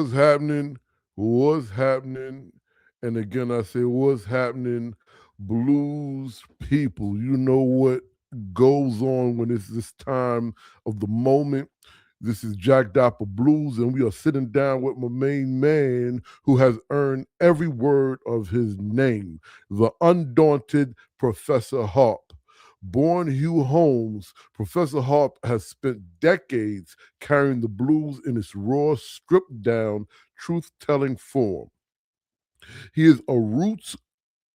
What's happening? What's happening? And again, I say, what's happening? Blues people, you know what goes on when it's this time of the moment. This is Jack Dappa Blues, and we are sitting down with my main man who has earned every word of his name, the Undaunted Professor Harp. Born Hugh Holmes, Professor Harp has spent decades carrying the blues in its raw, stripped down, truth telling form. He is a roots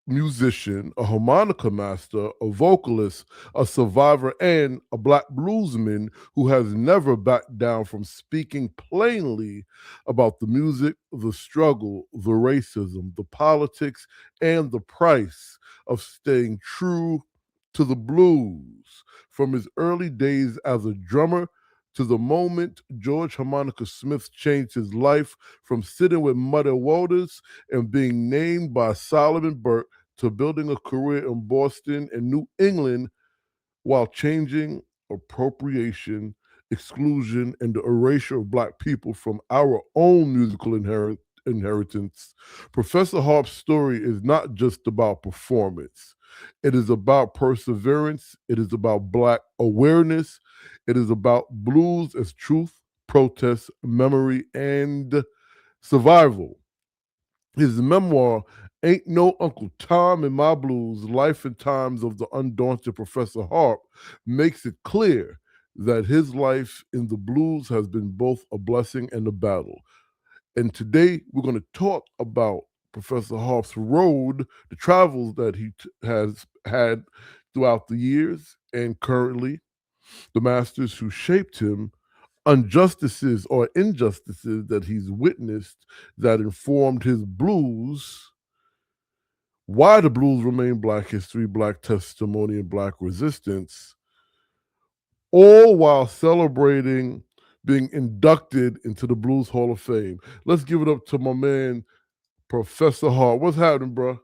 musician, a harmonica master, a vocalist, a survivor, and a black bluesman who has never backed down from speaking plainly about the music, the struggle, the racism, the politics, and the price of staying true to the blues. From his early days as a drummer to the moment George Harmonica Smith changed his life from sitting with Muddy Waters and being named by Solomon Burke to building a career in Boston and New England while changing appropriation, exclusion, and the erasure of Black people from our own musical inheritance. Professor Harp's story is not just about performance. It is about perseverance. It is about Black awareness. It is about blues as truth, protest, memory, and survival. His memoir, Ain't No Uncle Tom in My Blues, Life and Times of the Undaunted Professor Harp, makes it clear that his life in the blues has been both a blessing and a battle. And today we're going to talk about Professor Harp's road, the travels that he has had throughout the years and currently, the masters who shaped him, injustices or injustices that he's witnessed that informed his blues, why the blues remain Black history, Black testimony, and Black resistance, all while celebrating being inducted into the Blues Hall of Fame. Let's give it up to my man, Professor Hart. What's happening, bro?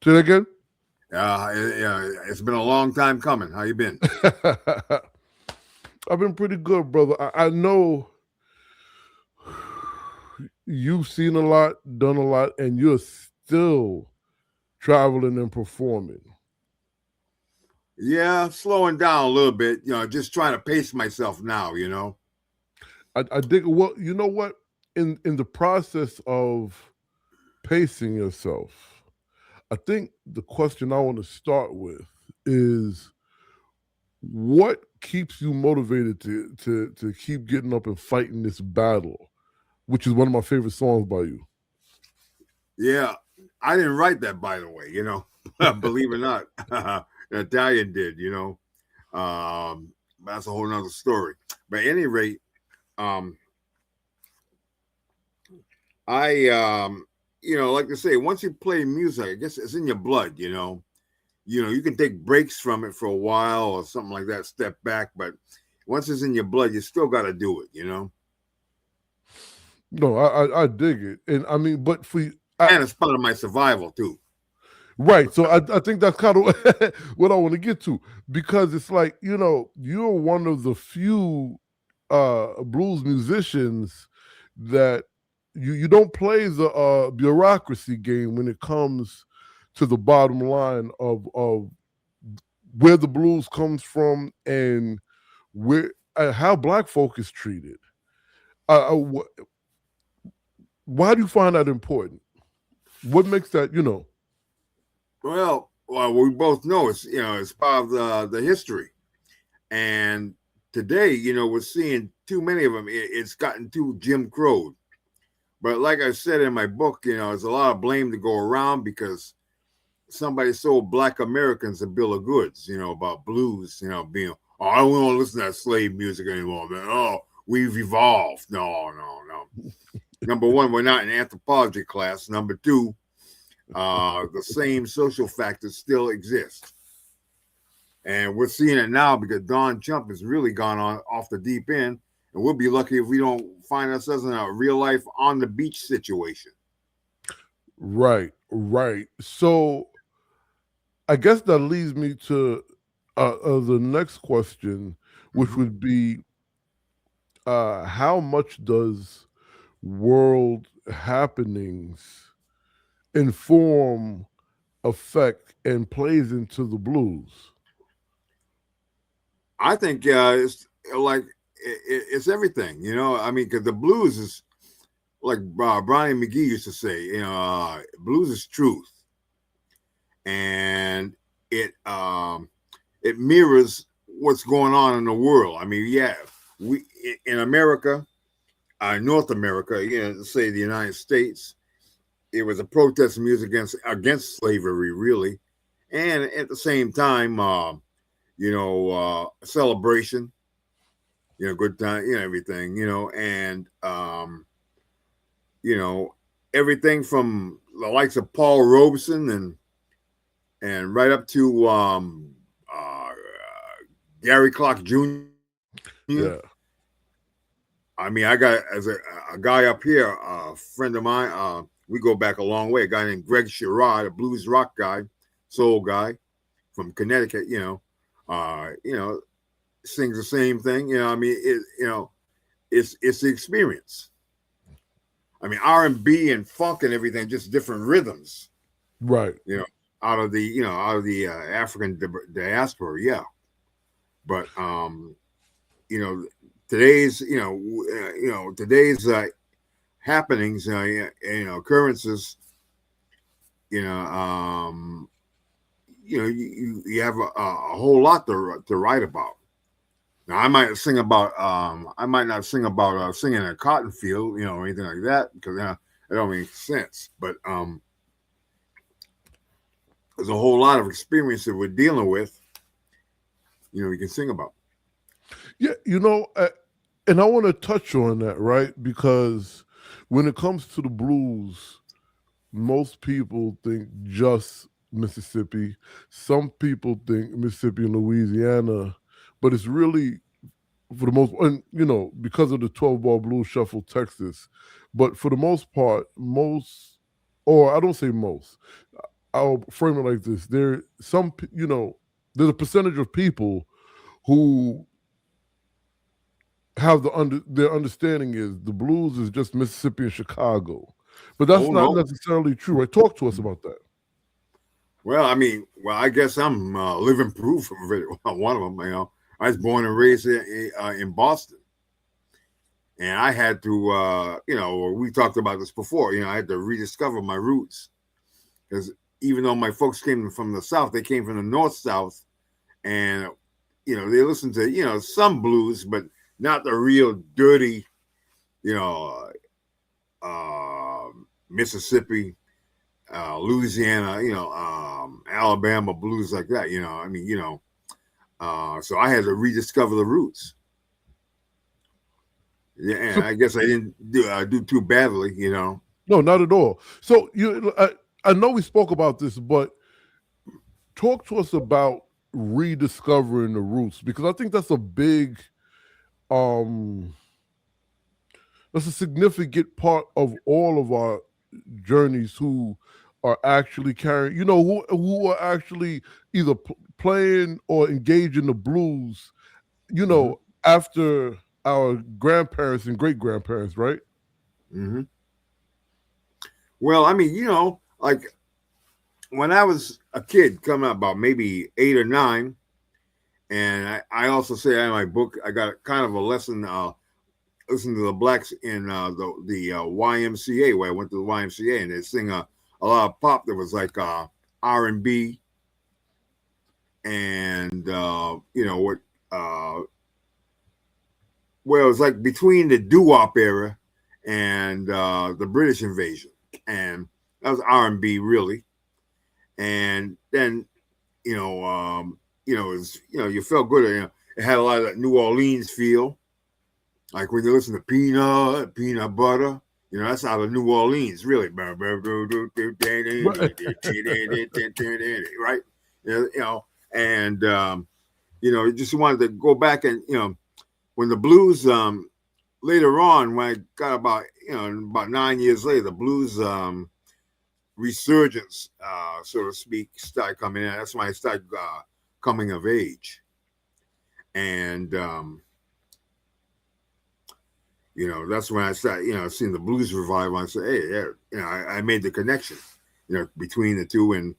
Say that again? It's been a long time coming. How you been? I've been pretty good, brother. I know you've seen a lot, done a lot, and you're still traveling and performing. Yeah, slowing down a little bit. Just trying to pace myself now. I dig. Well, you know what? In the process of pacing yourself, I think the question I want to start with is what keeps you motivated to keep getting up and fighting this battle, which is one of my favorite songs by you. Yeah, I didn't write that, by the way. Believe it or not, an Italian did. That's a whole nother story. But at any rate, um, like I say, once you play music, I guess it's in your blood. You can take breaks from it for a while or something like that, step back, but once it's in your blood, you still got to do it. No, I dig it, and I mean, but for you, And it's part of my survival too. right. So I think that's kind of what I want to get to because it's like you're one of the few blues musicians that you don't play the bureaucracy game when it comes to the bottom line of where the blues comes from and where how Black folk is treated. Why do you find that important? What makes that Well, we both know it's part of the history, and today we're seeing too many of them. It's gotten too Jim Crow. But like I said in my book, there's a lot of blame to go around because somebody sold Black Americans a bill of goods, about blues, being, oh, I don't want to listen to that slave music anymore, man. Oh, we've evolved. No, no, no. Number one, we're not in anthropology class. Number two, the same social factors still exist. And we're seeing it now because Don Trump has really gone on off the deep end. And we'll be lucky if we don't find ourselves in a real life on the beach situation. right. So I guess that leads me to The next question, which Mhm. would be, how much does world happenings inform, affect, and plays into the blues? I think it's like it's everything, you know. I mean, because the blues is like Brian McGee used to say, you know, blues is truth, and it it mirrors what's going on in the world. I mean, yeah, we in America, North America, you know, say the United States, it was a protest music against slavery, really, and at the same time, you know, celebration, you know, good time, you know, everything, you know, and you know, everything from the likes of Paul Robeson and right up to Gary Clark Jr. Yeah, I mean, I got as a guy up here, a friend of mine. We go back a long way. A guy named Greg Sherrod, a blues rock guy, soul guy from Connecticut. You know, sings the same thing. You know, I mean, you know, it's the experience. I mean, R&B and funk and everything, just different rhythms. right. You know, out of the African diaspora, yeah. But you know, today's today's happenings, you know, occurrences, you know, you have a whole lot to write about. Now, I might not sing about singing in a cotton field, you know, or anything like that, because it don't make sense. But there's a whole lot of experience that we're dealing with, you know, we can sing about. Yeah, you know, and I want to touch on that, right? Because when it comes to the blues, most people think just Mississippi. Some people think Mississippi and Louisiana, but it's really for the most, and you know, because of the 12 ball blues shuffle, Texas. But for the most part, or I don't say most, I'll frame it like this: you know, there's a percentage of people who have their understanding is the blues is just Mississippi and Chicago, but that's Oh not no. necessarily true. Right? Talk to us about that. Well, I mean, well, I guess I'm living proof of it. One of them, you know, I was born and raised in Boston, and I had to, you know, we talked about this before. You know, I had to rediscover my roots because even though my folks came from the South, they came from the North South, and you know, they listened to some blues, but not the real dirty, you know, Mississippi, Louisiana, you know, Alabama blues like that. You know, I mean, you know, so I had to rediscover the roots. Yeah, and So I guess I didn't do too badly, you know. no, not at all. So I know we spoke about this, but talk to us about rediscovering the roots because I think um that's a significant part of all of our journeys who are actually carrying, you know, who are actually either playing or engaged in the blues, you Hmm. know, after our grandparents and great grandparents, right? Hmm. Well, I mean, you know, like when I was a kid, coming up about maybe 8 or 9, and I also say in my book, I got kind of a lesson. Listen to the blacks in the YMCA, where I went to the YMCA, and they sing a lot of pop that was like R&B, and you know what? Uh, well, it was like between the doo-wop era and the British invasion, and that was R&B really. And then you know, it was, you know, you felt good. You know, it had a lot of that New Orleans feel, like when you listen to Peanut Butter. You know, that's out of New Orleans, really. Right? Right. You know, and you know, you just wanted to go back and you know, when the blues later on, when I got about about 9 years later, the blues resurgence, so to speak, started coming in. That's when I started coming of age. And that's when I started, seeing the blues revival. I said, hey, yeah, I made the connection, between the two, and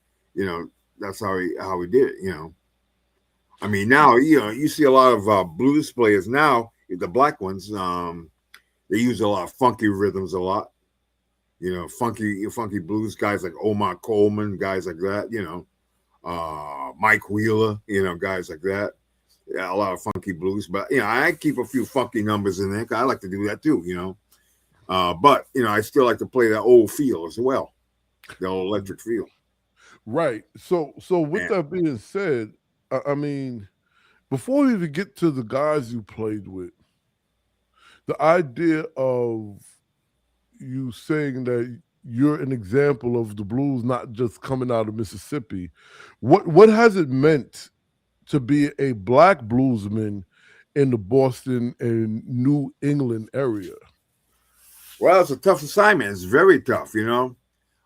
that's how we did it. I mean, now you see a lot of blues players now, the black ones. They use a lot of funky rhythms, a lot. Funky blues guys like Omar Coleman, guys like that. Mike Wheeler, guys like that. Yeah, a lot of funky blues, but I keep a few funky numbers in there. 'Cause I like to do that too, But I still like to play that old feel as well, the old electric feel. Right. So with And, that being said, I mean, before we even get to the guys you played with, the idea of you saying that you're an example of the blues not just coming out of Mississippi, what has it meant to be a black bluesman in the Boston and New England area? well, it's a tough assignment. It's very tough,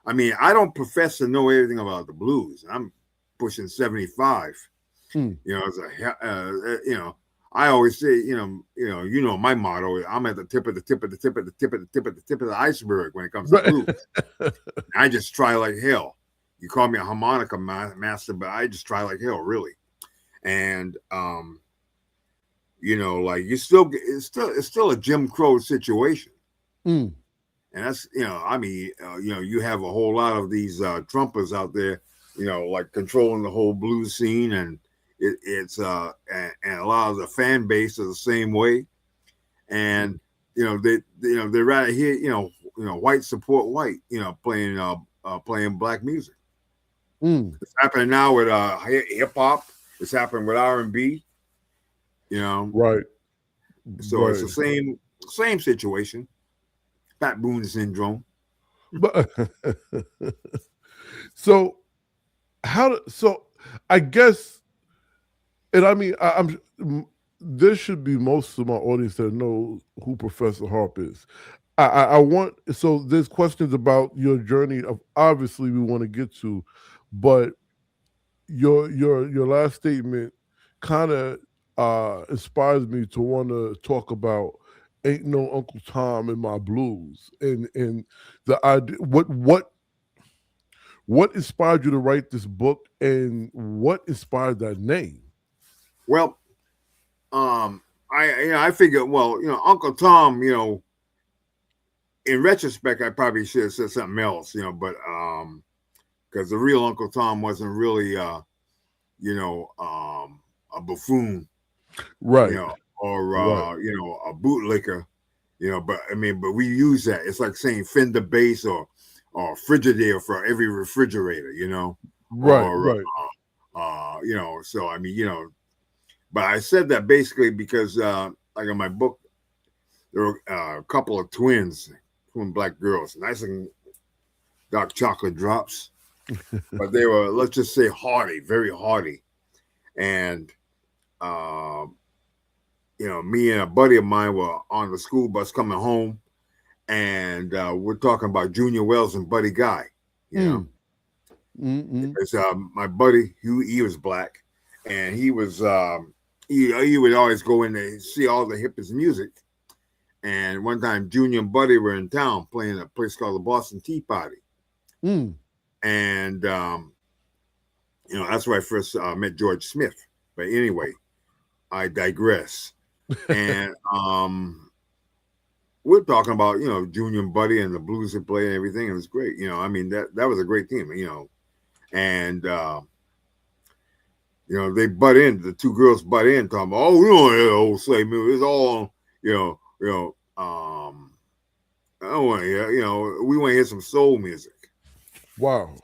I mean, I don't profess to know everything about the blues. I'm pushing 75. Hmm. As I always say, my motto. I'm at the tip of the tip of the tip of the tip of the tip of the tip of the iceberg when it comes to blues. I just try like hell. You call me a harmonica master, but I just try like hell, really. And like it's still a Jim Crow situation. Mm. And that's, I mean, you have a whole lot of these trumpers out there, like controlling the whole blues scene, and it's and a lot of the fan base are the same way. And they rather hear white support white, playing black music. Mm. It's happening now with hip hop. It's happening with R&B. Right. So it's Right. the same situation. Fat Boone syndrome. But so so I guess, and I mean, there should be most of my audience that know who Professor Harp is. I want, so there's questions about your journey of, obviously we want to get to, but your last statement kind of inspires me to want to talk about "Ain't No Uncle Tom in My Blues," and the idea, what inspired you to write this book, and what inspired that name? Well, I figure, well, Uncle Tom, in retrospect, I probably should have said something else, but because the real Uncle Tom wasn't really a buffoon, Right, or right, a bootlicker, but I mean, but we use that. It's like saying Fender bass or Frigidaire for every refrigerator, right, or right. so I mean, but I said that basically because like in my book, there were a couple of twin black girls, nice and dark chocolate drops, but they were, let's just say, hardy, very hardy. And me and a buddy of mine were on the school bus coming home, and we're talking about Junior Wells and Buddy Guy, Mm. Mm-mm. It's my buddy, he was black, and he was he would always go in to see all the hippest music. And one time, Junior and Buddy were in town playing a place called the Boston Tea Party, Mm. and that's where I first met George Smith. But anyway, I digress. And we're talking about Junior and Buddy and the blues they play and everything. It was great. I mean that was a great team. And they butt in. The two girls butt in, talking about, oh, we don't hear old slave music. It's all I don't want to hear. We want to hear some soul music. Wow.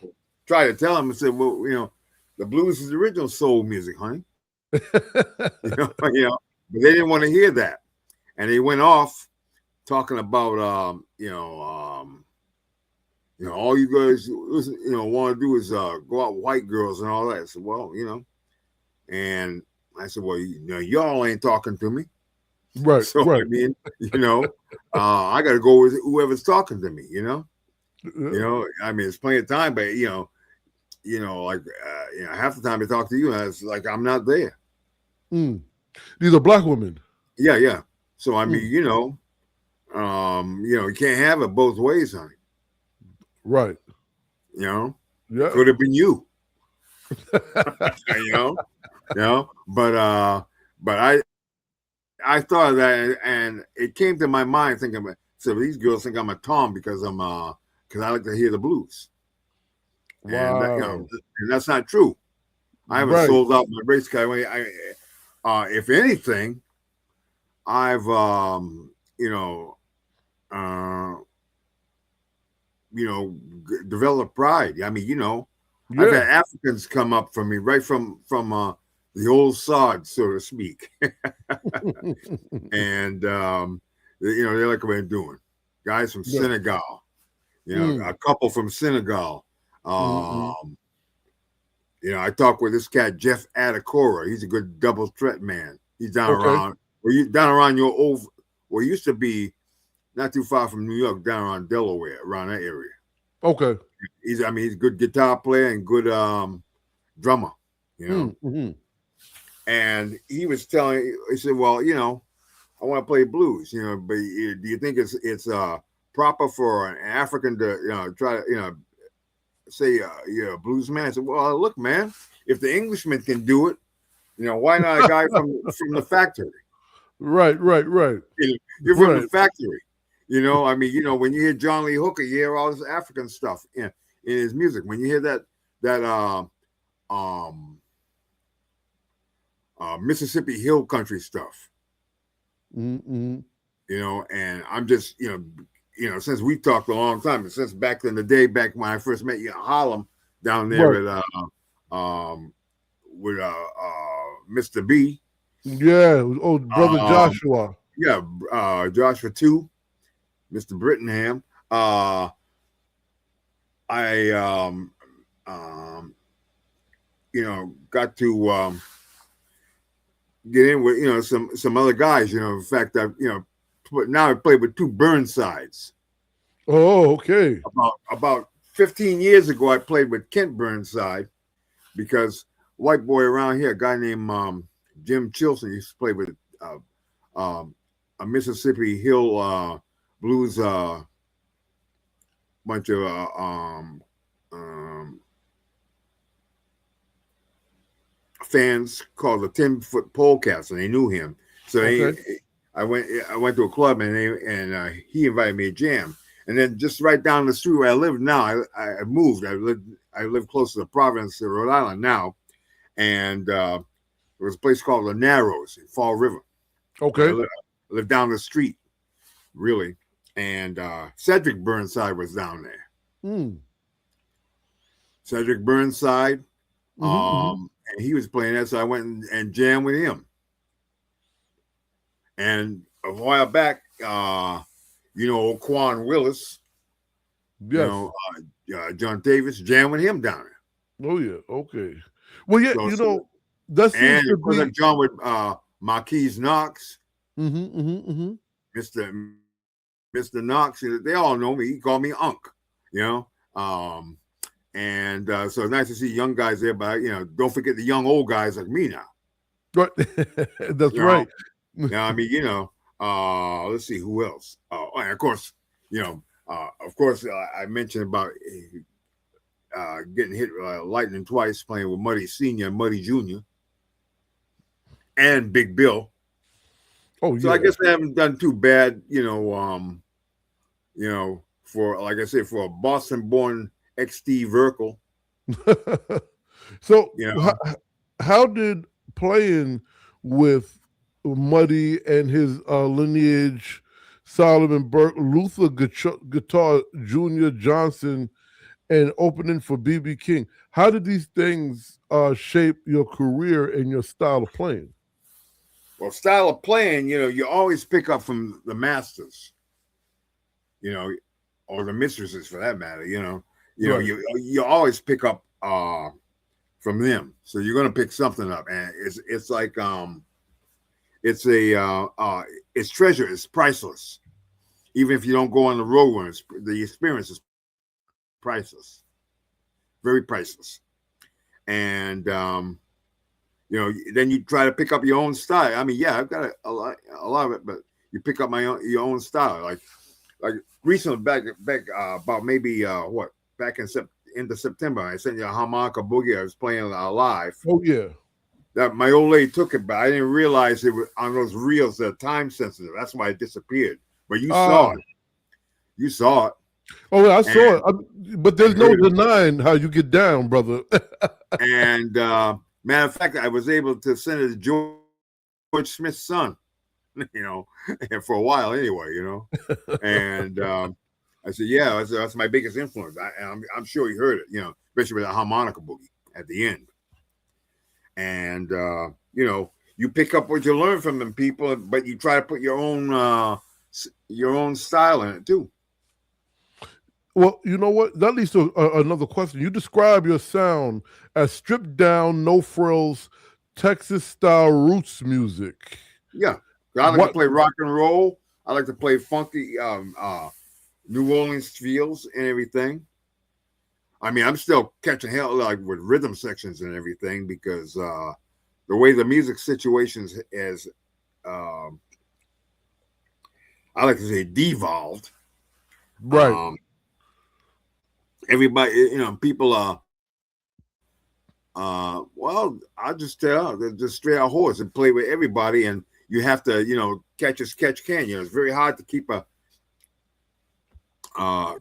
Try to tell them and say, well, the blues is the original soul music, honey. But they didn't want to hear that, and they went off talking about all you guys want to do is go out with white girls and all that. I said, well, and I said, well, y'all ain't talking to me. Right, So right. I mean, I got to go with whoever's talking to me. Yeah. I mean, it's plenty of time, but you like half the time I talk to you, and it's like I'm not there. Mm. These are black women. Yeah, yeah. So I mean, Mm. you can't have it both ways, honey. Right. It Yeah. could have been you, you know, but I thought of that, and it came to my mind thinking, so these girls think I'm a Tom because because I like to hear the blues, and Wow. and that's not true. I haven't Right. sold out my race car. If anything, I've uh, develop pride. I mean, I've Yeah. had Africans come up from me right from the old sod, so to speak, and they like what I'm doing. Guys from Yeah. Senegal, Mm. a couple from Senegal. Mm-mm. I talked with this cat Jeff Adakora. He's a good double threat man. He's down Okay. around down around your old, where used to be not too far from New York, down around Delaware, around that area. Okay. He's a good guitar player and good drummer, you know. Mm-hmm. And he was he said, well, I want to play blues, but do you think it's proper for an African to try to say you're a blues man? I said, well, look, man, if the Englishman can do it, why not a guy from the factory? Right. Right. Right. You're from the Right. factory. I mean, when you hear John Lee Hooker, you hear all this African stuff in his music. When you hear that um Mississippi Hill country stuff, Mm-hmm. and I'm just, since we talked a long time, since back in the day, back when I first met you in Harlem, down Right. there at with Mr. B, Yeah. Oh, brother um, Joshua. yeah, Joshua too, Mr. Brittenham. I um, got to get in with some other guys. In fact, now I play with two Burnsides. Oh, okay. About 15 years ago, I played with Kent Burnside because white boy around here, a guy named Jim Chilson, used to play with um, a Mississippi Hill blues bunch of fans called the 10-foot Polecats, and they knew him. So Okay. I went to a club, and he invited me to jam. And then just right down the street where I live now, I moved. I live close to the Providence, Rhode Island now, and there was a place called the Narrows in Fall River, where Okay. I live down the street, really. And Cedric Burnside was down there. Mm. Cedric Burnside, Mm-hmm. and he was playing that, so I went and jammed with him. And a while back, Quan Willis, Yes. John Davis, jammed with him down there. Oh, yeah. Okay. Well, yeah. So That seems and to of course be. I've joined with Marquise Knox, Mm-hmm. Mm-hmm. Mm-hmm. Mr. Knox. They all know me. He called me Unc. You know. And so it's nice to see young guys there, but don't forget the young old guys like me now. Right. That's You know, right. I mean, let's see who else. Oh, and of course, I mentioned about getting hit lightning twice, playing with Muddy Senior, Muddy Junior, and Big Bill. Oh, So I yeah. guess I haven't done too bad, for like I said, for a Boston-born ex-Steve Urkel. So, You know, how did playing with Muddy and his lineage, Solomon Burke, Luther Guitar Jr. Johnson, and opening for BB King, how did these things shape your career and your style of playing? well, style of playing, you always pick up from the masters, you know, or the mistresses for that matter. Right. You always pick up from them, so you're gonna pick something up, and it's like it's it's treasure. It's priceless. Even if you don't go on the road runs, the experience is priceless, very priceless. and then you try to pick up your own style. I mean, yeah, I've got a lot of it, but you pick up your own style. Like recently, back about maybe back in into September, I sent you a harmonica boogie I was playing live. Oh yeah. That my old lady took it, but I didn't realize it was on those reels that are time sensitive. That's why it disappeared. But you saw it. You saw it. Oh, yeah, I saw it. But there's no heard it. denying how you get down, brother. And matter of fact, I was able to send it to George Smith's son, and for a while anyway, And I said, yeah, that's my biggest influence. I'm sure he heard it, especially with the harmonica boogie at the end. And you pick up what you learn from them people, but you try to put your own style in it too. Well, you know what? That leads to another question. You describe your sound as stripped down, no frills, Texas style roots music. Yeah, I like to play rock and roll. I like to play funky New Orleans feels and everything. I mean, I'm still catching hell like with rhythm sections and everything because the way the music situations is, I like to say, devolved. Right. Everybody, people are, well, I just tell they're just straight out horse and play with everybody, and you have to, catch as catch can. It's very hard to keep a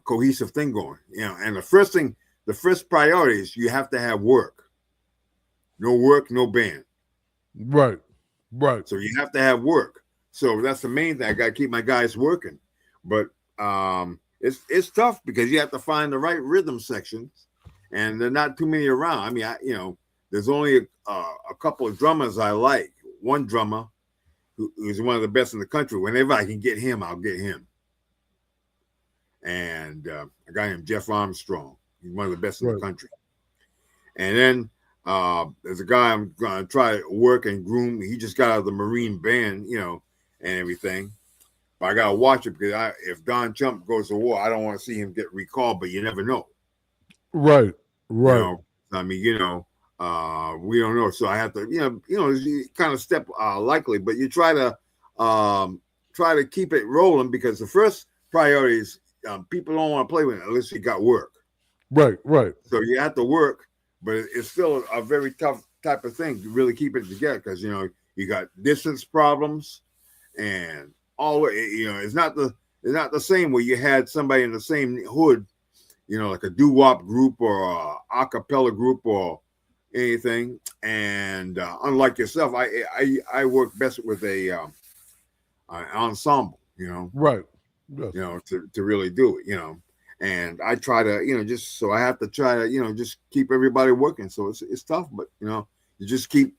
cohesive thing going. And the first priority is you have to have work. No work, no band. Right. So you have to have work. So that's the main thing. I got to keep my guys working, but it's tough because you have to find the right rhythm sections, and there are not too many around. I mean, there's only a couple of drummers I like. One drummer who's one of the best in the country. Whenever I can get him, I'll get him. And a guy named Jeff Armstrong. He's one of the best in the country. And then there's a guy I'm going to try to work and groom. He just got out of the Marine Band, and everything. But I got to watch it because if Don Chump goes to war, I don't want to see him get recalled, but you never know. Right. I mean, we don't know. So I have to, you kind of step likely, but you try to keep it rolling because the first priority is people don't want to play with it unless you got work. Right. So you have to work, but it's still a very tough type of thing to really keep it together because, you got distance problems and all, it's not the same where you had somebody in the same hood, like a doo-wop group or a cappella group or anything. And unlike yourself, I work best with a ensemble, Right. Yes. To really do it, and I try to, just so I have to try to, just keep everybody working. So it's tough, but you just keep,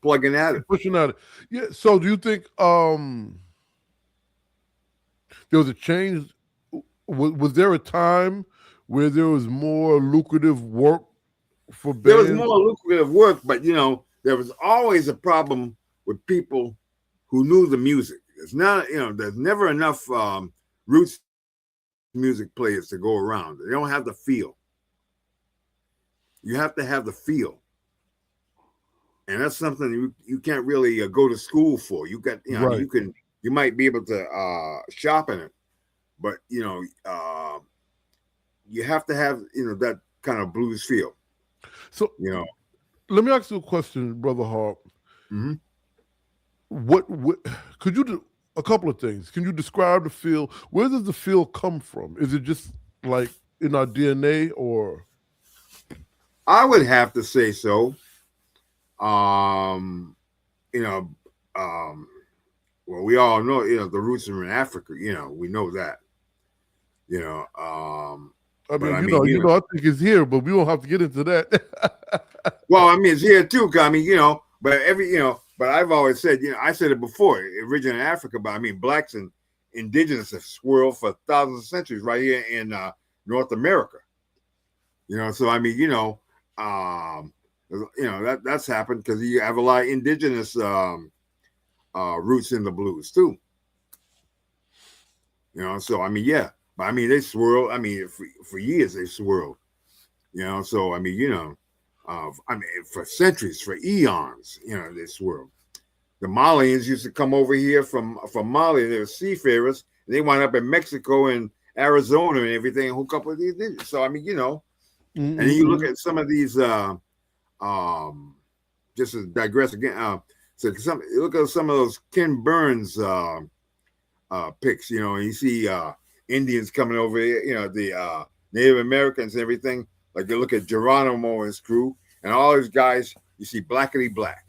plugging at it, pushing at it. Yeah. So do you think there was a change? Was there a time where there was more lucrative work for bands? There was more lucrative work, but there was always a problem with people who knew the music. It's not, there's never enough roots music players to go around. They don't have the feel. You have to have the feel, and that's something you can't really go to school for. You got, you might be able to sharpen it, but you have to have that kind of blues feel. So let me ask you a question, Brother Harp. Mm-hmm. What could you do? A couple of things. Can you describe the feel? Where does the feel come from? Is it just like in our DNA, or? I would have to say so. Well, we all know, the roots are in Africa. We know that. I think it's here, but we don't have to get into that. Well, I mean, it's here too. I mean, but I've always said, I said it before, originated in Africa, but I mean, blacks and indigenous have swirled for thousands of centuries right here in North America. So I mean, that's happened because you have a lot of indigenous roots in the blues too. So I mean, yeah, but I mean, they swirl. I mean, for years they swirled. So I mean, I mean, for centuries, for eons, this world. The Malians used to come over here from Mali. They were seafarers. And they wound up in Mexico and Arizona and everything, and hook up with these. So I mean, and then you look at some of these. Just to digress again. You look at some of those Ken Burns pics, and you see Indians coming over here, the Native Americans and everything. Like you look at Geronimo and his crew, and all these guys, you see blackity black.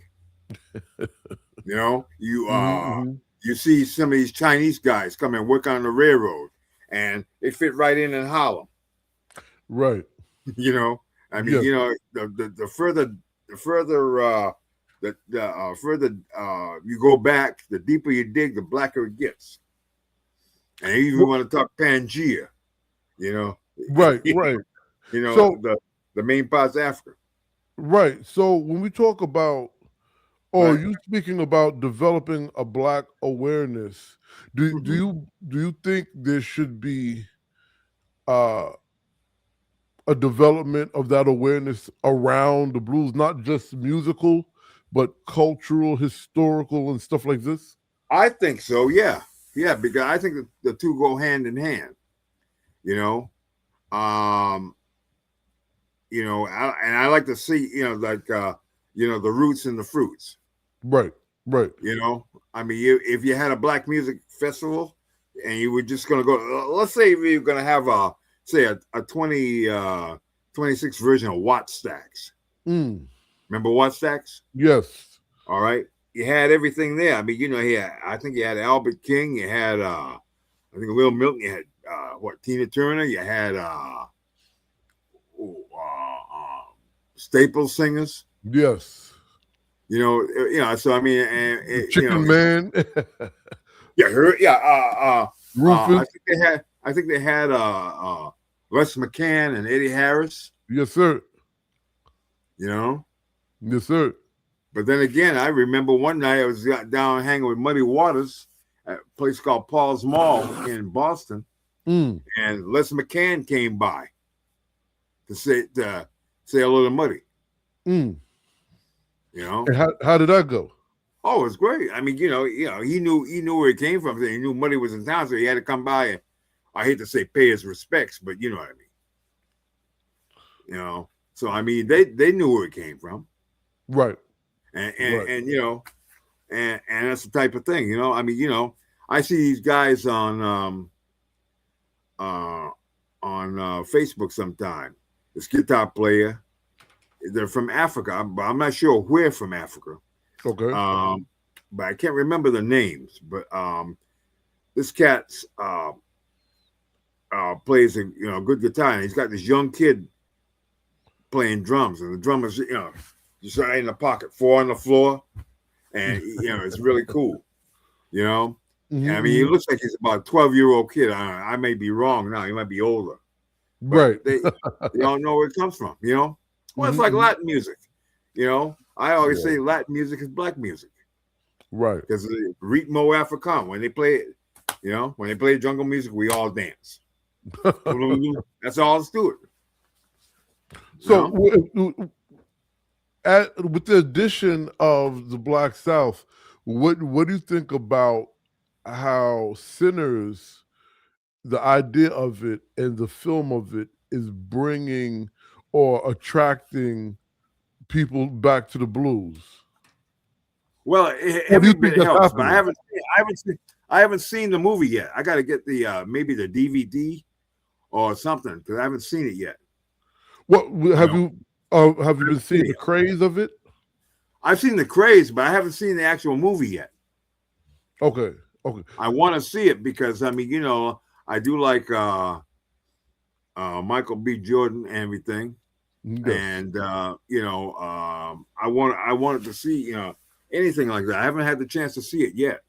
You see some of these Chinese guys come and work on the railroad, and they fit right in Harlem. Right. The further you go back, the deeper you dig, the blacker it gets. And even want to talk Pangea, Right. So, the main parts of Africa. Right. So when we talk about, you speaking about developing a Black awareness, do you think there should be a development of that awareness around the blues, not just musical, but cultural, historical, and stuff like this? I think so. Yeah, because I think that the two go hand in hand. And I like to see, the roots and the fruits. Right. I mean, if you had a Black music festival and you were just going to go, let's say you're going to have a 26 version of Watt Stacks. Remember Watt Stacks? Yes. All right. You had everything there. I mean, I think you had Albert King. You had, I think Lil Milton. You had, Tina Turner. You had, staple singers. Yes. So I mean, Chicken Man. Rufus. I think they had Les McCann and Eddie Harris. Yes, sir. Yes, sir. But then again, I remember one night I was down hanging with Muddy Waters at a place called Paul's Mall in Boston, and Les McCann came by to say hello to Muddy. And how did that go? Oh, it was great. I mean, he knew where he came from. He knew Muddy was in town, so he had to come by and, I hate to say pay his respects, but you know what I mean. So I mean, they knew where it came from, right? And that's the type of thing, I mean, I see these guys on Facebook sometime. This guitar player, they're from Africa, but I'm not sure where from Africa. Okay. But I can't remember the names. But this cat's plays a good guitar, and he's got this young kid playing drums, and the drummer's just right in the pocket, 4 on the floor, and it's really cool. I mean, he looks like he's about a 12-year-old kid. I may be wrong now; he might be older. Right. They don't know where it comes from. Well, it's like Latin music. I always say Latin music is Black music. Right. Because ritmo africano, when they play it, when they play jungle music, we all dance. That's all it's doing. So, with the addition of the Black South, what do you think about how Sinners, the idea of it and the film of it, is bringing or attracting people back to the blues? Well, every bit helps, but I haven't seen the movie yet. I got to get the maybe the DVD or something, because I haven't seen it yet. What have you been seeing the craze of it? I've seen the craze, but I haven't seen the actual movie yet. Okay. I want to see it because I mean, I do like Michael B. Jordan and everything, and I wanted to see anything like that. I haven't had the chance to see it yet.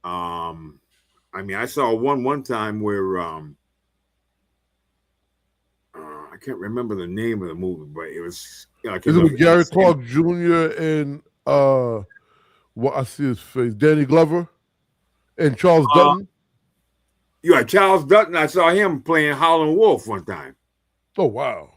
I mean, I saw one time where I can't remember the name of the movie, but it was. Is it with Gary Clark Jr. and what I see his face, Danny Glover, and Charles Dutton? Yeah, Charles Dutton. I saw him playing Howlin' Wolf one time. Oh wow!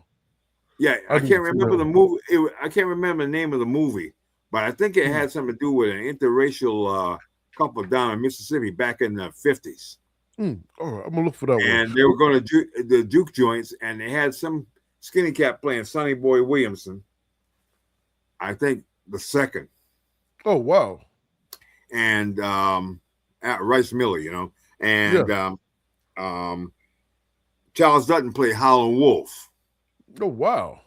Yeah, I I need to can't see remember that. the movie. I can't remember the name of the movie, but I think it Hmm. had something to do with an interracial couple down in Mississippi back in the 50s. All right, I'm gonna look for that one. And they were going to the juke joints, and they had some skinny cat playing Sonny Boy Williamson. I think the second, Oh wow, and at Rice Miller, yeah. and um, Charles Dutton played Howlin' Wolf, Oh wow.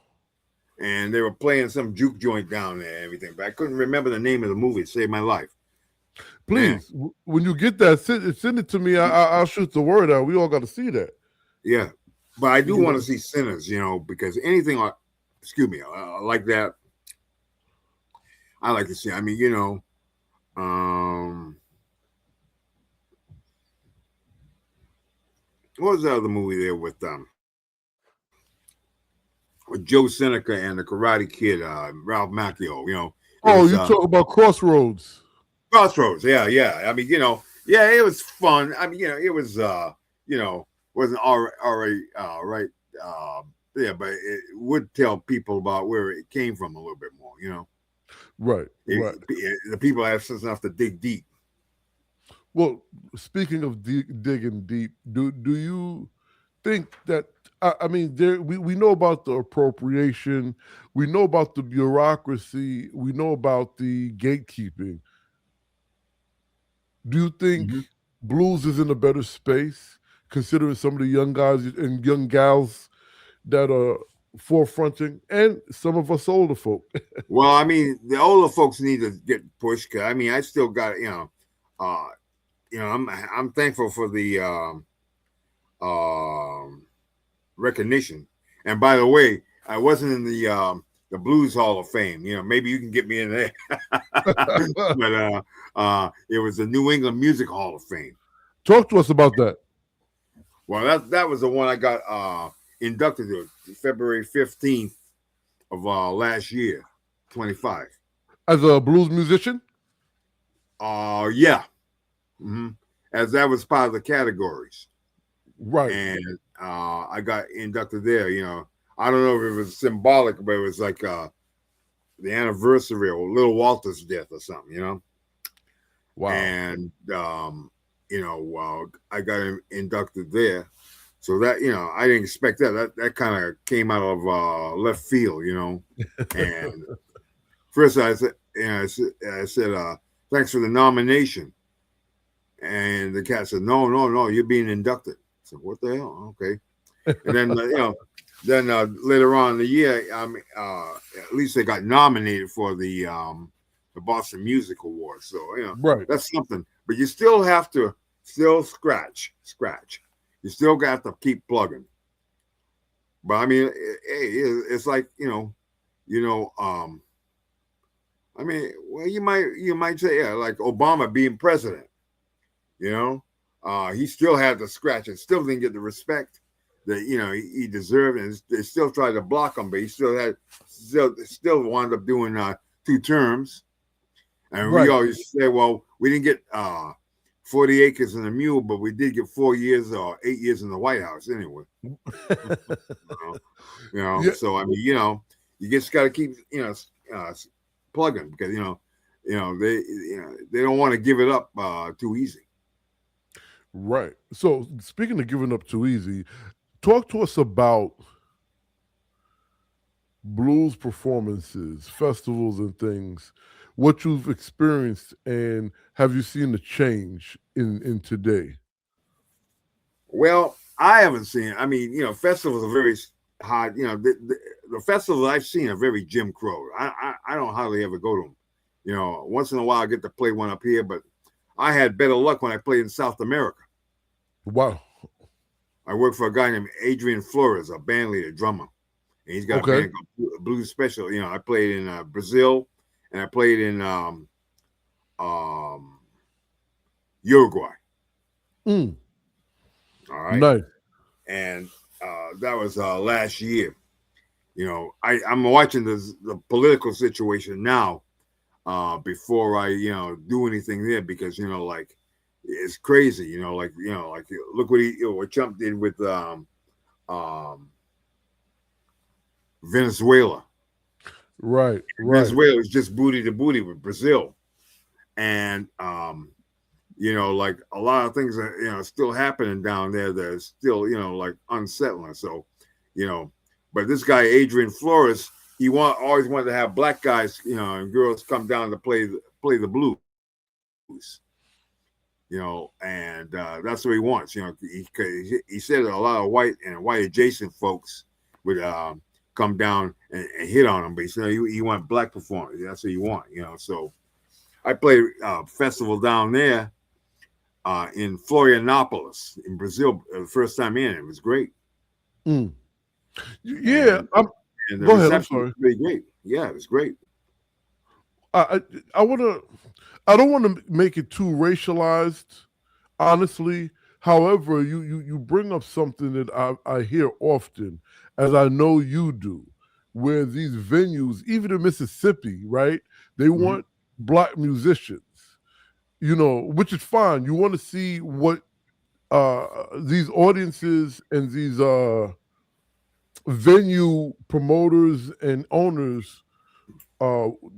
and they were playing some juke joint down there and everything. But I couldn't remember the name of the movie. It saved my life, man. Please, when you get that, send it to me. I'll shoot the word out. We all got to see that. Yeah, but I do You want to know. see Sinners, because anything like, excuse me, like that, I like to see. I mean, what was the other movie there with Joe Seneca and the Karate Kid, Ralph Macchio? It Oh, was you talk about Crossroads. Crossroads. Yeah, yeah. I mean, yeah, it was fun. I mean, it was, wasn't already right. Yeah, but it would tell people about where it came from a little bit more. Right, right. The people have sense enough to dig deep. Well, speaking of digging deep, do you think that I mean there we know about the appropriation, we know about the bureaucracy, we know about the gatekeeping. Do you think Mm-hmm. blues is in a better space considering some of the young guys and young gals that are forefronting and some of us older folk? Well, I mean, the older folks need to get pushed. 'Cause, I mean, I still got uh, I'm thankful for the recognition. And by the way, I wasn't in the Blues Hall of Fame. Maybe you can get me in there. But it was the New England Music Hall of Fame. Talk to us about that. Well, that was the one I got inducted to February 15th of last year, 25. As a blues musician? Yeah. Mm-hmm. As that was part of the categories. Right. And I got inducted there. I don't know if it was symbolic, but it was like the anniversary of Little Walter's death or something. Wow. And I got inducted there. So that I didn't expect that. That kind of came out of left field. And first I said, thanks for the nomination. And the cat said, no, no, no, you're being inducted. I said, what the hell? Okay. And then, then later on in the year, at least they got nominated for the Boston Music Awards. So, Right. that's something. But you still have to scratch. You still got to keep plugging. But I mean, it's like, I mean, well, you might say, yeah, like Obama being president. He still had to scratch and still didn't get the respect that he deserved, and they still tried to block him, but he still wound up doing 2 terms. And we Right. always say, well, we didn't get 40 acres and a mule, but we did get 4 years or 8 years in the White House anyway. Yeah. So I mean, you just got to keep plugging because they don't want to give it up too easy. Right. So speaking of giving up too easy, talk to us about blues performances, festivals, and things. What you've experienced, and have you seen the change in today? Well, I haven't seen. I mean, festivals are very hard. The festivals I've seen are very Jim Crow. I don't hardly ever go to them. Once in a while I get to play one up here, but I had better luck when I played in South America. Wow. I worked for a guy named Adrian Flores, a band leader, drummer, and he's got a Okay. band called Blues Special. I played in Brazil, and I played in Uruguay. Mm. All right, Nice. and that was last year. I'm watching the political situation now before I do anything there because like it's crazy. Like look what Trump did with Venezuela. Right. Venezuela is just booty to booty with Brazil, and like a lot of things are still happening down there that are still like unsettling. So, but this guy Adrian Flores, always wanted to have black guys and girls come down to play the blues. And that's what he wants. He said that a lot of white and white adjacent folks would come down and hit on him, but he said he want black performers. That's what he want. So I played a festival down there in Florianopolis in Brazil the first time in. It was great. Mm. Yeah. And the Go ahead. I'm reception sorry. was really great. Yeah, it was great. I want to. I don't want to make it too racialized, honestly. However, you bring up something that I hear often, as I know you do, where these venues, even in Mississippi, right, they want black musicians, which is fine. You want to see what these audiences and these venue promoters and owners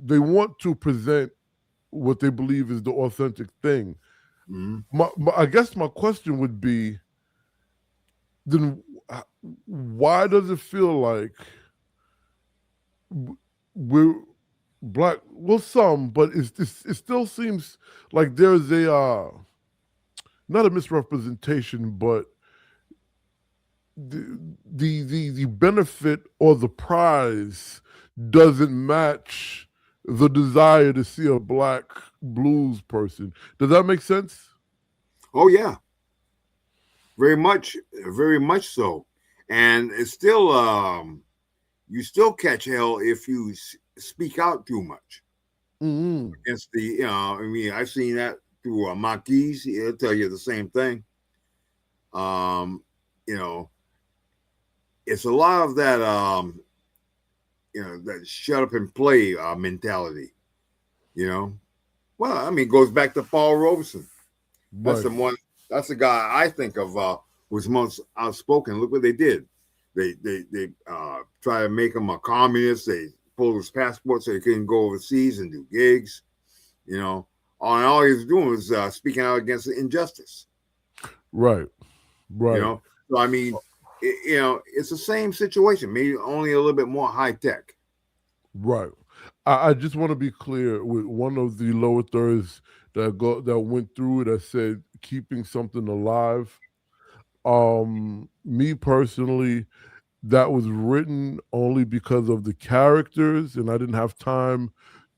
they want to present what they believe is the authentic thing. I guess my question would be, then why does it feel like we're black? Well, some, but it still seems like there's a not a misrepresentation, but the benefit or the prize doesn't match the desire to see a black blues person. Does that make sense? Oh yeah, very much so. And it's still you still catch hell if you speak out too much. Against the I've seen that through Marquis. He'll tell you the same thing. It's a lot of that that shut up and play mentality. Well, it goes back to Paul Robeson. That's the one. That's the guy I think of was most outspoken. Look what they did. They try to make him a communist. They pulled his passport so he couldn't go overseas and do gigs. All he was doing was speaking out against the injustice. Right. So it's the same situation, maybe only a little bit more high tech. Right. I just want to be clear with one of the lower thirds that went through it that said keeping something alive. Me personally, that was written only because of the characters, and I didn't have time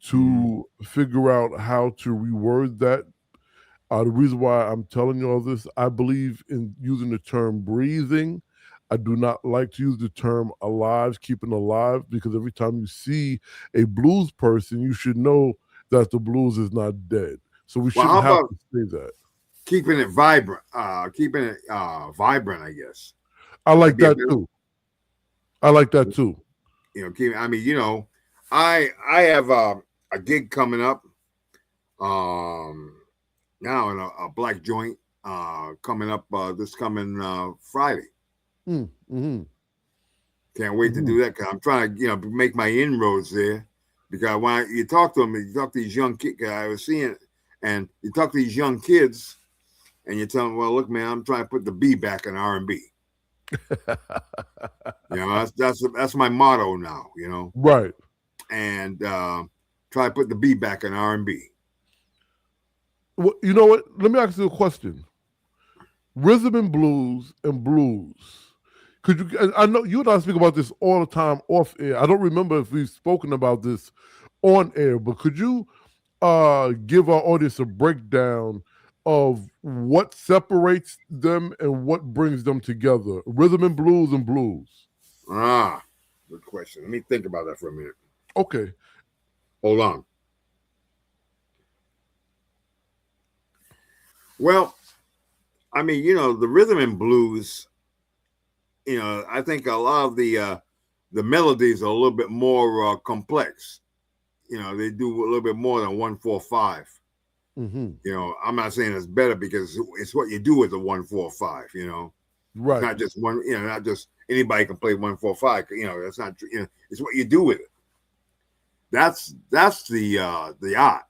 to figure out how to reword that. The reason why I'm telling you all this, I believe in using the term breathing. I do not like to use the term alive, keeping alive, because every time you see a blues person, you should know that the blues is not dead. So we shouldn't have to say that. Keeping it vibrant, I guess. I like that too. I like that too. I have a gig coming up now in a black joint coming up this coming Friday. Can't wait to do that because I'm trying to make my inroads there, because when you talk to them, you talk to these young kids. I was seeing, and you talk to these young kids, and you tell them, "Well, look, man, I'm trying to put the B back in R&B." That's my motto now. Right. And try to put the B back in R&B. Well, you know what? Let me ask you a question. Rhythm and blues. Could you? I know you and I speak about this all the time off air. I don't remember if we've spoken about this on air, but could you give our audience a breakdown of what separates them and what brings them together? Rhythm and blues. Good question. Let me think about that for a minute. Okay. Hold on. Well, the rhythm and blues, I think a lot of the melodies are a little bit more complex. They do a little bit more than 1-4-5. I'm not saying it's better because it's what you do with the 1-4-5. It's Right. not just one, not just anybody can play 1-4-5. That's not true. It's what you do with it. That's the art.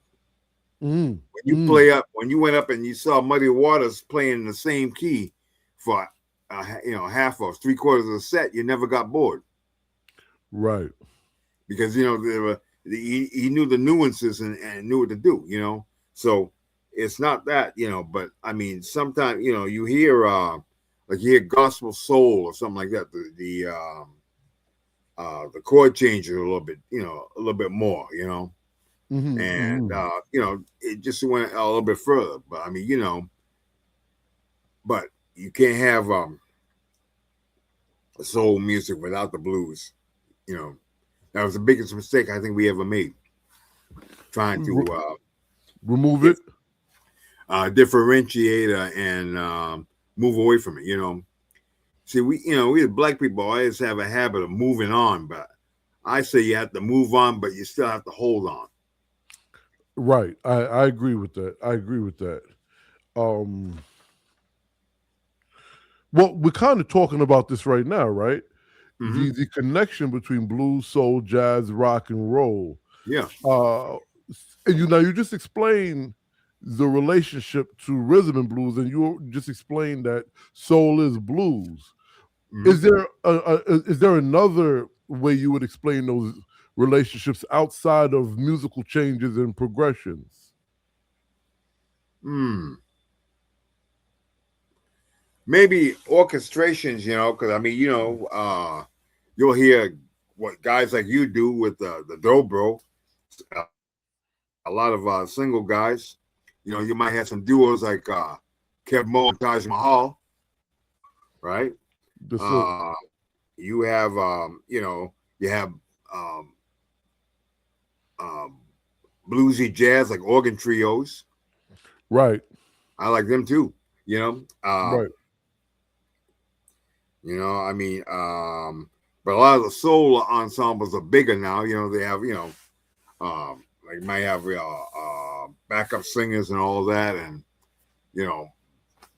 Mm, mm, When you went up and you saw Muddy Waters playing in the same key for half or three quarters of the set, you never got bored right. because he knew the nuances and knew what to do. So it's not that, but I mean sometimes you hear like you hear gospel soul or something like that. The chord changes a little bit more, Mm-hmm, and mm-hmm. it just went a little bit further. But I mean, but you can't have soul music without the blues. You know, that was the biggest mistake I think we ever made, trying Re- to remove get it. differentiate and move away from it. See, we as black people always have a habit of moving on, but I say you have to move on, but you still have to hold on. Right. I agree with that. I agree with that. Um, well, we're kind of talking about this right now, right? Mm-hmm. The connection between blues, soul, jazz, rock, and roll. Yeah. Uh, and you just explained the relationship to rhythm and blues, and you just explained that soul is blues. Mm-hmm. Is there another way you would explain those relationships outside of musical changes and progressions? Hmm. Maybe orchestrations, because I mean, you'll hear what guys like you do with the dobro. A lot of single guys. You might have some duos like Kev Mo and Taj Mahal, right? This Uh, you have, you have um, um, bluesy jazz like organ trios. right, I like them too. You know, uh, right, I mean, but a lot of the soul ensembles are bigger now. They have, like might have backup singers and all that, and you know,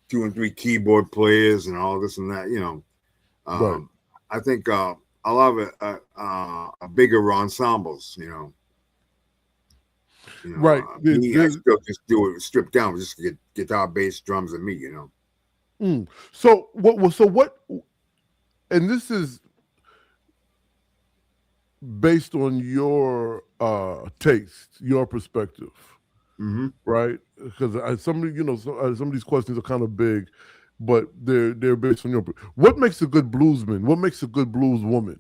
2 and 3 keyboard players and all this and that. right, Um, I think a lot of it bigger ensembles. right. Me, I still just do it stripped down, just get guitar, bass, drums, and me. So what? So what? And this is based on your taste, your perspective, Mm-hmm. right? Because some of these questions are kind of big, but they're based on your. What makes a good bluesman? What makes a good blues woman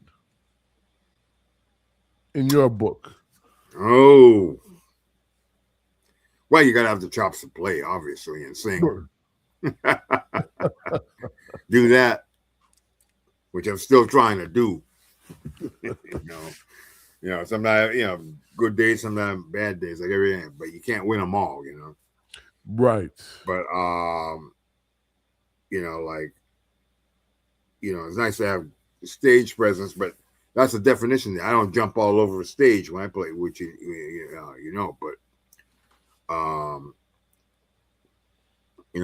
in your book? Oh, well, you gotta have the chops to play, obviously, and sing. Sure. Do that, which I'm still trying to do. you know, sometimes good days, sometimes bad days, like everything. But you can't win them all. Right. But like it's nice to have stage presence, but that's the definition. I don't jump all over the stage when I play, which But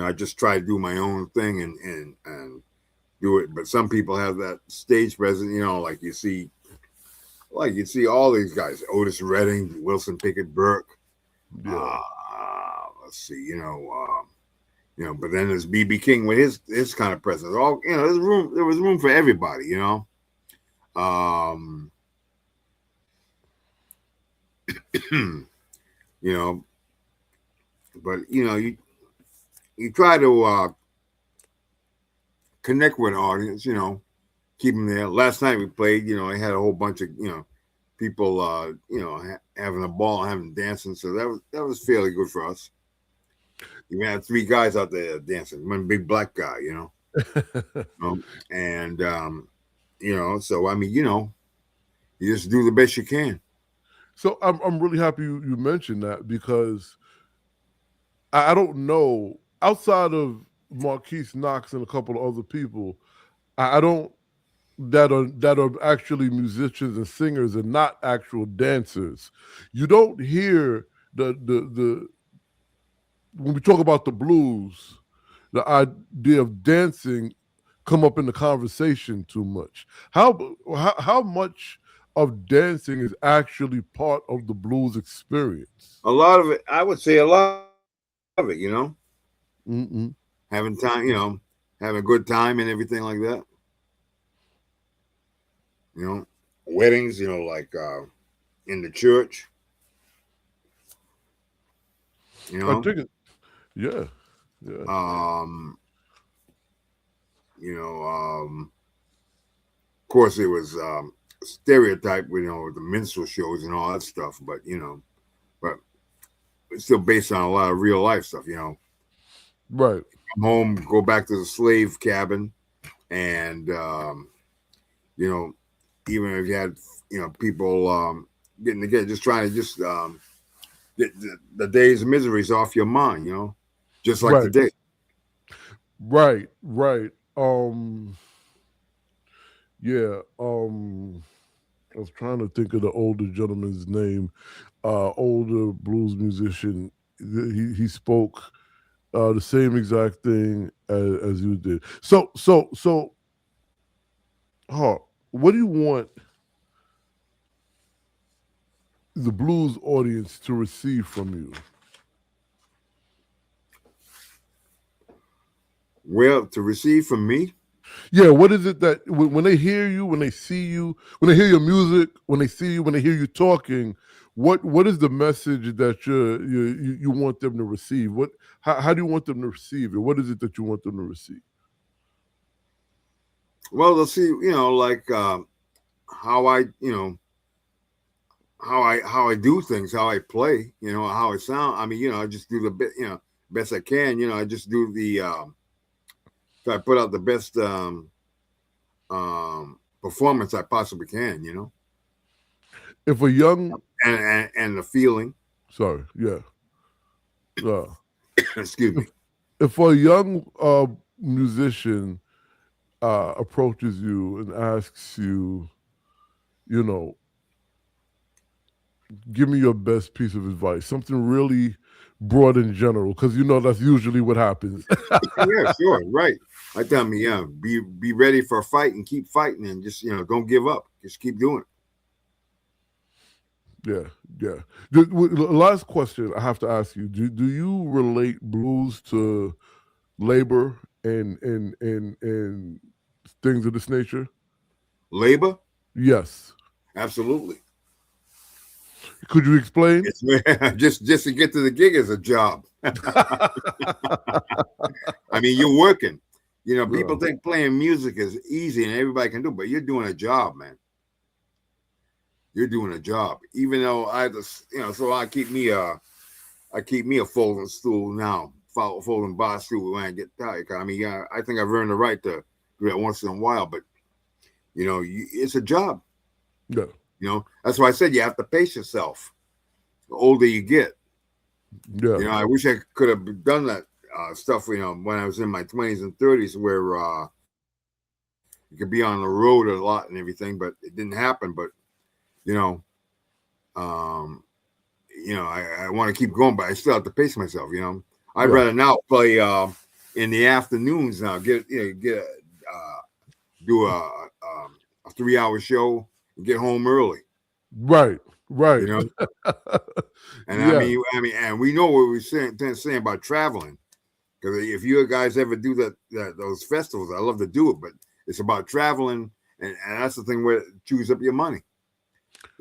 I just try to do my own thing and do it. But some people have that stage presence. Like you see all these guys: Otis Redding, Wilson Pickett, Burke. Yeah. Let's see, but then there's BB King with his kind of presence. There was room for everybody. Um, you know, but you try to connect with an audience. Keep them there. Last night we played. I had a whole bunch of people having a ball, having dancing. So that was fairly good for us. You had 3 guys out there dancing. One big black guy. And so I mean, you just do the best you can. So I'm really happy you mentioned that because I don't know outside of Marquise Knox and a couple of other people, I don't that are actually musicians and singers and not actual dancers. You don't hear the when we talk about the blues, the idea of dancing come up in the conversation too much. How much of dancing is actually part of the blues experience? A lot of it, I would say, a lot of it. Mm-mm. Having time, having a good time and everything like that. You know, weddings, like in the church. You I know, think it. Yeah, yeah, um, of course it was stereotype, with the minstrel shows and all that stuff. But it's still based on a lot of real life stuff. right, Come home, go back to the slave cabin, and you know, even if you had people getting together, just trying to just get the day's miseries off your mind. Just like right, today. right. Yeah. I was trying to think of the older gentleman's name. Older blues musician. He spoke the same exact thing as you did. So, Harp, what do you want the blues audience to receive from you? Well, to receive from me, Yeah, what is it that when they hear you, when they see you, when they hear your music, when they see you, when they hear you talking, what is the message that you want them to receive? How do you want them to receive it? What is it that you want them to receive? well, they'll see, like how I do things, how I play, how I sound. I mean, I just do the best I can. I just do the try to put out the best performance I possibly can. If a young, And the feeling. sorry, yeah, uh, Excuse me. if a young musician approaches you and asks you, you know, give me your best piece of advice, something really broad and general, because that's usually what happens. Yeah, sure, right. I tell me, yeah, be ready for a fight and keep fighting, and just don't give up. Just keep doing it. Yeah, yeah. Last question I have to ask you: Do you relate blues to labor and things of this nature? Labor, Yes. absolutely. Could you explain? It's just to get to the gig is a job. I mean, you're working. Yeah. People think playing music is easy and everybody can do, but you're doing a job, man. You're doing a job. Even though I just, so I keep me a folding stool now, folding bar stool when I get tired. I mean, yeah, I think I've earned the right to do that once in a while, but it's a job. Yeah. That's why I said you have to pace yourself. The older you get, Yeah. I wish I could have done that stuff. When I was in my 20s and 30s, where you could be on the road a lot and everything, but it didn't happen. But you know, um, I want to keep going, but I still have to pace myself. I'd Yeah. rather now play in the afternoons now. Do a 3-hour show and get home early. Right. You Right. know, and I Yeah. mean, and we know what we tend to say about traveling. Because if you guys ever do those festivals, I love to do it, but it's about traveling, and that's the thing where it chews up your money.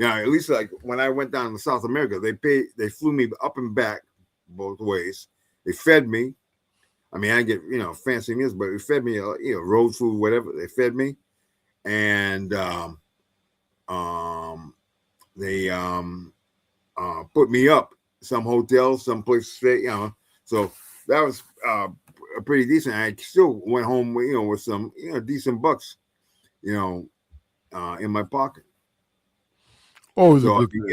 At least like when I went down to South America, they flew me up and back both ways. They fed me. I mean, I get fancy meals, but they fed me road food, whatever. They fed me, and um, they put me up some hotels, some place to stay. So that was pretty decent. I still went home, with some decent bucks, in my pocket. Always a So good thing.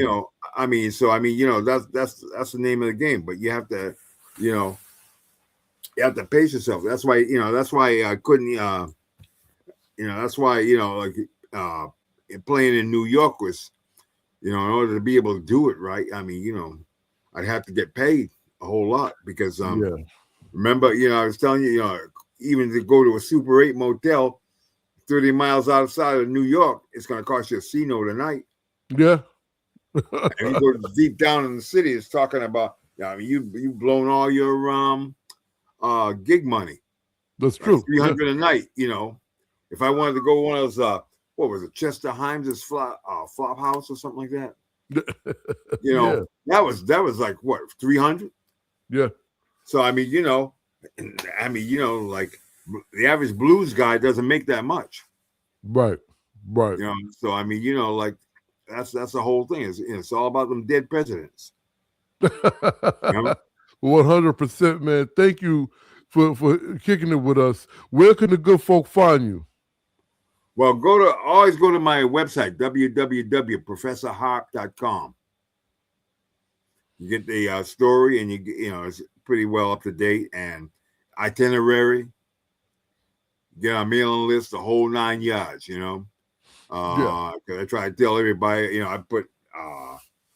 that's the name of the game. But you know, you have to pace yourself. That's why I couldn't. That's why like uh, playing in New York was, in order to be able to do it right. I mean, I'd have to get paid a whole lot because Yeah. remember, I was telling you, even to go to a Super 8 motel 30 miles outside of New York, it's going to cost you a C note a night. Yeah. And you go deep down in the city, it's talking about, I mean, you've blown all your gig money. That's Like true. $300 a night, you know. If I wanted to go one of those, what was it, Chester Himes' flop house or something like that? You know, that was like what, 300? Yeah. So I mean, you know, like the average blues guy doesn't make that much. Right. You know, so I mean, you know, like that's the whole thing. It's all about them dead presidents. 100%, man. Thank you for kicking it with us. Where can the good folk find you? Well, always go to my website, www.professorharp.com. You get the story, and you know it's pretty well up to date, and itinerary. Get our mailing list, the whole 9 yards. You know, because I try to tell everybody. You know, I put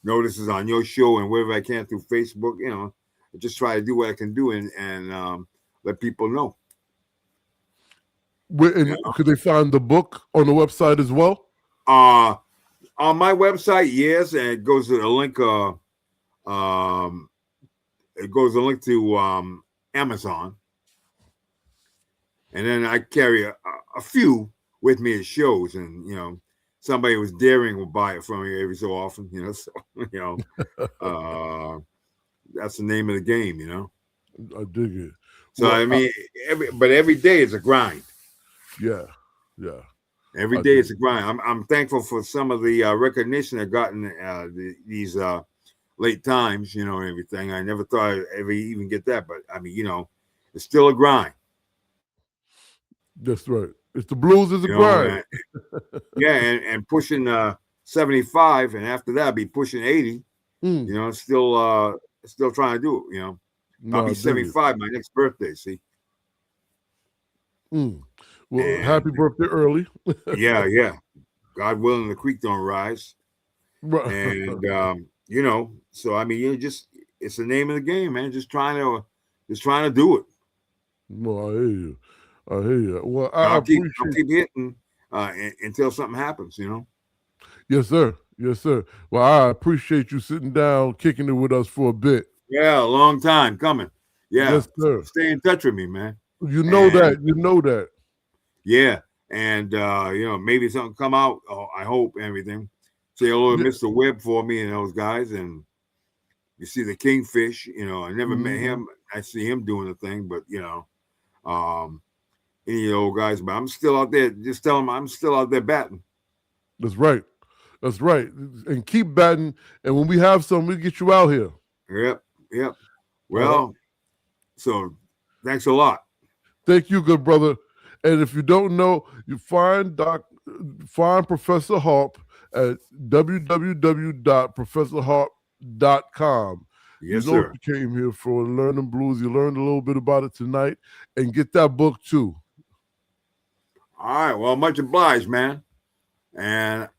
notices on your show and wherever I can through Facebook. You know, I just try to do what I can do and let people know. Could they find the book on the website as well? On my website, yes, and it goes to a link. It goes a link to Amazon, and then I carry a few with me at shows, and you know, somebody who's daring will buy it from me every so often. You know, so you know, that's the name of the game. You know, I dig it. So well, I mean, every day is a grind. Yeah. Every day it's a grind. I'm thankful for some of the recognition I got in these late times, you know, and everything. I never thought I'd ever even get that, but I mean, you know, it's still a grind. That's right. It's the blues is a grind. And pushing 75, and after that, I'll be pushing 80. You know, still trying to do it. You know, I'll be 75 my next birthday. See. Well, happy birthday early. yeah. God willing, the creek don't rise. Right. And you know, so I mean, it's the name of the game, man. Just trying to do it. Well, I hear you. Well, I'll keep hitting until something happens, you know. Yes, sir. Well, I appreciate you sitting down, kicking it with us for a bit. Yeah, a long time coming. Yeah. Yes, sir. Stay in touch with me, man. You know that. Yeah. And you know, maybe something come out. Oh, I hope everything. Say hello to Mr. Webb for me and those guys. And you see the Kingfish, you know, I never met him. I see him doing the thing, but you know, any of the old guys, but I'm still out there. Just tell them I'm still out there batting. That's right. And keep batting. And when we have some, we'll get you out here. Yep. Well, so thanks a lot. Thank you, good brother. And if you don't know, you find Professor Harp at www.professorharp.com. Yes, you know sir. You came here for learning blues. You learned a little bit about it tonight, and get that book too. All right. Well, much obliged, man. And